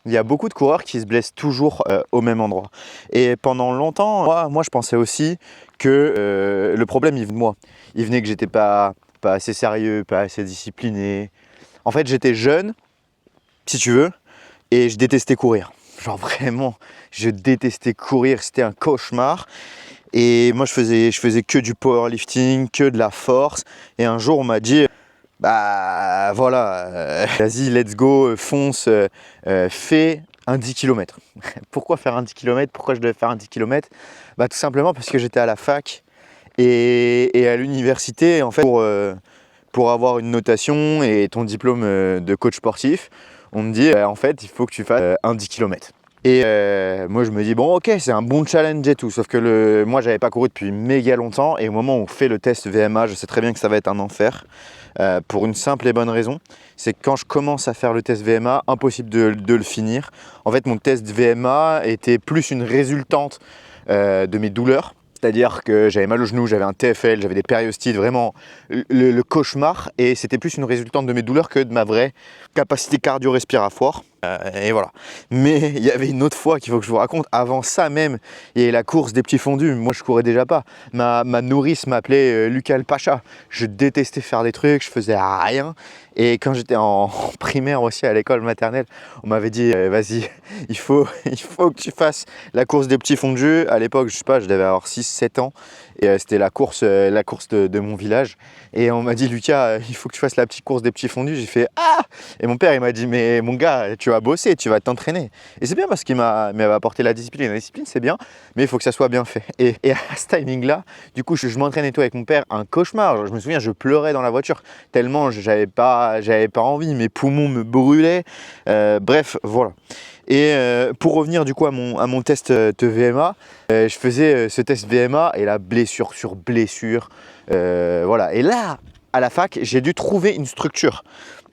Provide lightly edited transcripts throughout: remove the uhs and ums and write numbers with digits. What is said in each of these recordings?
Il y a beaucoup de coureurs qui se blessent toujours au même endroit. Et pendant longtemps, moi je pensais aussi que le problème il venait de moi. Il venait que j'étais pas assez sérieux, pas assez discipliné. En fait, j'étais jeune, si tu veux, et je détestais courir. Genre vraiment, je détestais courir, c'était un cauchemar. Et moi je faisais que du powerlifting, que de la force. Et un jour on m'a dit, bah voilà, vas-y, let's go, fonce, fais un 10 km. Pourquoi faire un 10 km? Pourquoi je devais faire un 10 km? Bah tout simplement parce que j'étais à la fac et à l'université, en fait, pour avoir une notation et ton diplôme de coach sportif, on me dit en fait il faut que tu fasses un 10 km. Et moi je me dis bon ok, c'est un bon challenge et tout, sauf que moi j'avais pas couru depuis méga longtemps et au moment où on fait le test VMA, je sais très bien que ça va être un enfer pour une simple et bonne raison, c'est que quand je commence à faire le test VMA, impossible de le finir. En fait mon test VMA était plus une résultante de mes douleurs. C'est-à-dire que j'avais mal au genou, j'avais un TFL, j'avais des périostites, vraiment le cauchemar. Et c'était plus une résultante de mes douleurs que de ma vraie capacité cardio-respiratoire. Et voilà. Mais il y avait une autre fois qu'il faut que je vous raconte. Avant ça même, il y avait la course des petits fondus. Moi, je courais déjà pas. Ma nourrice m'appelait Lucas le Pacha. Je détestais faire des trucs, je faisais rien. Et quand j'étais en primaire aussi à l'école maternelle, on m'avait dit vas-y, il faut que tu fasses la course des petits fondus. À l'époque, je sais pas, je devais avoir 6-7 ans. Et c'était la course de mon village. Et on m'a dit Lucas, il faut que tu fasses la petite course des petits fondus. J'ai fait ah! Et mon père il m'a dit mais mon gars, tu vas bosser, tu vas t'entraîner. Et c'est bien parce qu'il m'avait apporté la discipline. La discipline c'est bien, mais il faut que ça soit bien fait. Et à ce timing là, du coup je m'entraînais tout avec mon père, un cauchemar. Je me souviens, je pleurais dans la voiture tellement j'avais pas envie, mes poumons me brûlaient. Bref, voilà. Et pour revenir du coup à mon test de VMA, je faisais ce test VMA et la blessure sur blessure, voilà. Et là, à la fac, j'ai dû trouver une structure.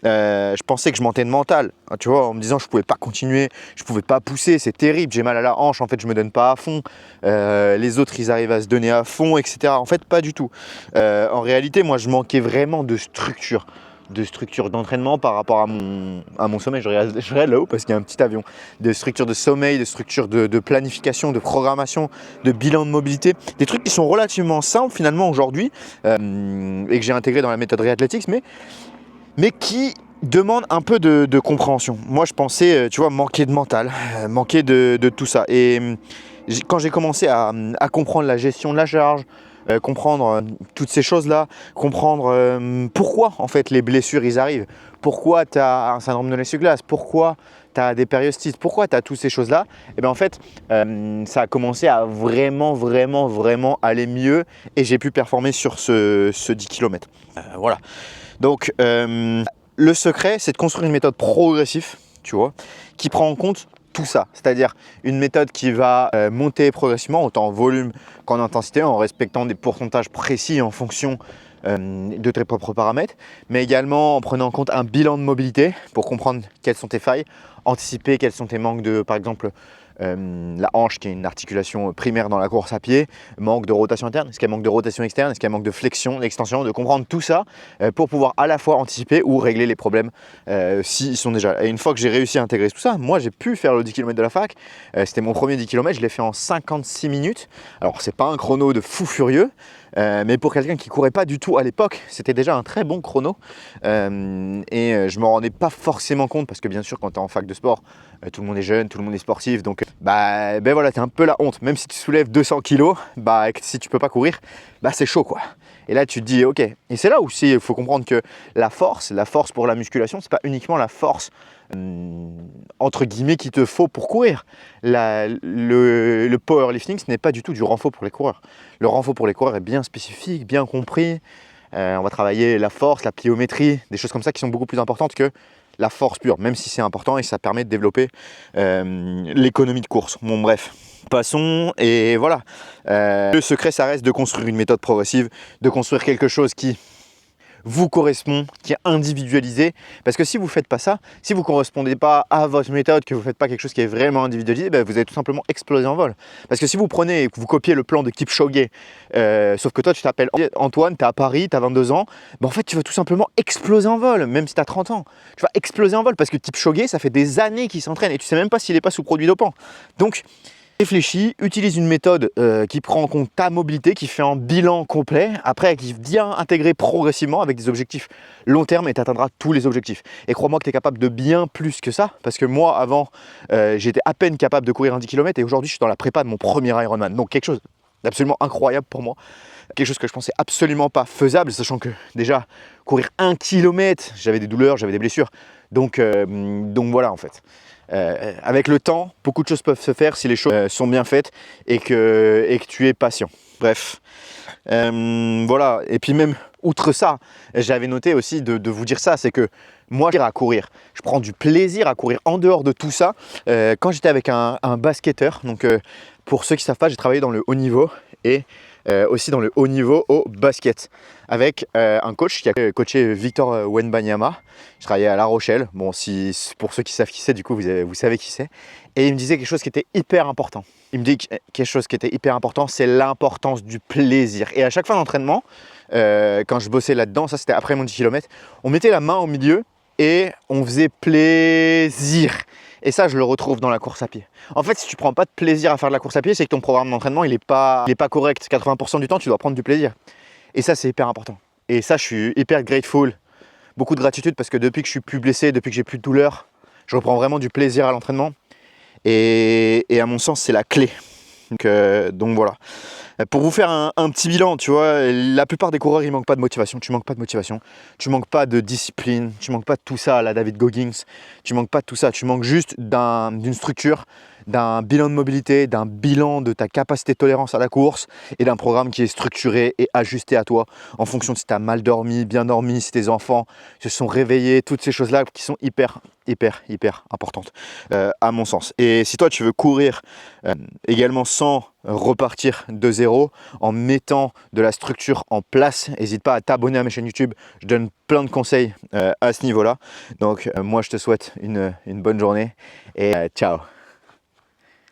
Je pensais que je mentais de mental, hein, tu vois, en me disant je pouvais pas continuer, je pouvais pas pousser, c'est terrible, j'ai mal à la hanche, en fait je me donne pas à fond, les autres ils arrivent à se donner à fond, etc. En fait pas du tout. En réalité, moi je manquais vraiment de structure d'entraînement par rapport à mon sommeil. Je regarde là-haut parce qu'il y a un petit avion. De structure de sommeil, de structure de planification, de programmation, de bilan de mobilité. Des trucs qui sont relativement simples finalement aujourd'hui et que j'ai intégré dans la méthode Reathletics, mais qui demandent un peu de compréhension. Moi je pensais, tu vois, manquer de mental, manquer de tout ça. Et quand j'ai commencé à comprendre la gestion de la charge, comprendre toutes ces choses-là, comprendre pourquoi en fait les blessures ils arrivent, pourquoi tu as un syndrome de l'essuie-glace, pourquoi tu as des périostites, pourquoi tu as toutes ces choses-là, et bien en fait ça a commencé à vraiment aller mieux et j'ai pu performer sur ce 10 km. Voilà. Donc le secret c'est de construire une méthode progressive, tu vois, qui prend en compte tout ça, c'est-à-dire une méthode qui va monter progressivement autant en volume qu'en intensité en respectant des pourcentages précis en fonction de tes propres paramètres, mais également en prenant en compte un bilan de mobilité pour comprendre quelles sont tes failles, anticiper quels sont tes manques de, par exemple, la hanche qui est une articulation primaire dans la course à pied, manque de rotation interne, est-ce qu'elle manque de rotation externe, est-ce qu'elle manque de flexion, d'extension, de comprendre tout ça pour pouvoir à la fois anticiper ou régler les problèmes s'ils sont déjà là. Et une fois que j'ai réussi à intégrer tout ça, moi j'ai pu faire le 10 km de la fac, c'était mon premier 10 km, je l'ai fait en 56 minutes, alors c'est pas un chrono de fou furieux, mais pour quelqu'un qui courait pas du tout à l'époque, c'était déjà un très bon chrono et je me rendais pas forcément compte parce que bien sûr quand tu es en fac de sport, tout le monde est jeune, tout le monde est sportif, donc ben voilà, t'es un peu la honte, même si tu soulèves 200 kg, bah si tu peux pas courir, bah c'est chaud quoi. Et là tu te dis ok, et c'est là aussi il faut comprendre que la force pour la musculation, c'est pas uniquement la force entre guillemets qu'il te faut pour courir. Le powerlifting, ce n'est pas du tout du renfort pour les coureurs. Le renfort pour les coureurs est bien spécifique, bien compris. On va travailler la force, la pliométrie, des choses comme ça qui sont beaucoup plus importantes que la force pure, même si c'est important et ça permet de développer l'économie de course. Bon bref, passons et voilà. Le secret, ça reste de construire une méthode progressive, de construire quelque chose qui vous correspond, qui est individualisé. Parce que si vous ne faites pas ça, si vous ne correspondez pas à votre méthode, que vous ne faites pas quelque chose qui est vraiment individualisé, ben vous allez tout simplement exploser en vol. Parce que si vous prenez et que vous copiez le plan de Kipchoge, sauf que toi tu t'appelles Antoine, tu es à Paris, tu as 22 ans, ben en fait tu vas tout simplement exploser en vol, même si tu as 30 ans. Tu vas exploser en vol parce que Kipchoge, ça fait des années qu'il s'entraîne et tu ne sais même pas s'il n'est pas sous produit dopant. Donc, réfléchis, utilise une méthode qui prend en compte ta mobilité, qui fait un bilan complet, après qui vient intégrer progressivement avec des objectifs long terme et tu atteindras tous les objectifs. Et crois-moi que tu es capable de bien plus que ça, parce que moi avant, j'étais à peine capable de courir un 10 km et aujourd'hui je suis dans la prépa de mon premier Ironman. Donc quelque chose d'absolument incroyable pour moi, quelque chose que je pensais absolument pas faisable, sachant que déjà courir 1 km, j'avais des douleurs, j'avais des blessures, donc voilà en fait. Avec le temps, beaucoup de choses peuvent se faire si les choses sont bien faites et que tu es patient. Bref, voilà. Et puis même, outre ça, j'avais noté aussi de vous dire ça, c'est que moi, à courir, je prends du plaisir à courir en dehors de tout ça. Quand j'étais avec un basketteur, donc pour ceux qui ne savent pas, j'ai travaillé dans le haut niveau et aussi dans le haut niveau au basket avec un coach qui a coaché Victor Wembanyama. Je travaillais à La Rochelle. Bon, pour ceux qui savent qui c'est, du coup, vous savez qui c'est. Et il me disait quelque chose qui était hyper important. Il me dit quelque chose qui était hyper important, c'est l'importance du plaisir. Et à chaque fin d'entraînement, quand je bossais là-dedans, ça c'était après mon 10 km, on mettait la main au milieu et on faisait plaisir. Et ça, je le retrouve dans la course à pied. En fait, si tu ne prends pas de plaisir à faire de la course à pied, c'est que ton programme d'entraînement, il n'est pas correct. 80% du temps, tu dois prendre du plaisir. Et ça, c'est hyper important. Et ça, je suis hyper grateful. Beaucoup de gratitude parce que depuis que je suis plus blessé, depuis que j'ai plus de douleur, je reprends vraiment du plaisir à l'entraînement. Et à mon sens, c'est la clé. Donc voilà. Pour vous faire un petit bilan, tu vois, la plupart des coureurs, ils manquent pas de motivation. Tu manques pas de motivation, tu manques pas de discipline, tu manques pas de tout ça à la David Goggins, tu manques pas de tout ça, tu manques juste d'une structure, d'un bilan de mobilité, d'un bilan de ta capacité de tolérance à la course et d'un programme qui est structuré et ajusté à toi en fonction de si tu as mal dormi, bien dormi, si tes enfants se sont réveillés, toutes ces choses-là qui sont hyper importantes à mon sens. Et si toi tu veux courir également sans repartir de zéro en mettant de la structure en place, n'hésite pas à t'abonner à ma chaîne YouTube, je donne plein de conseils à ce niveau-là. Donc moi je te souhaite une bonne journée et ciao.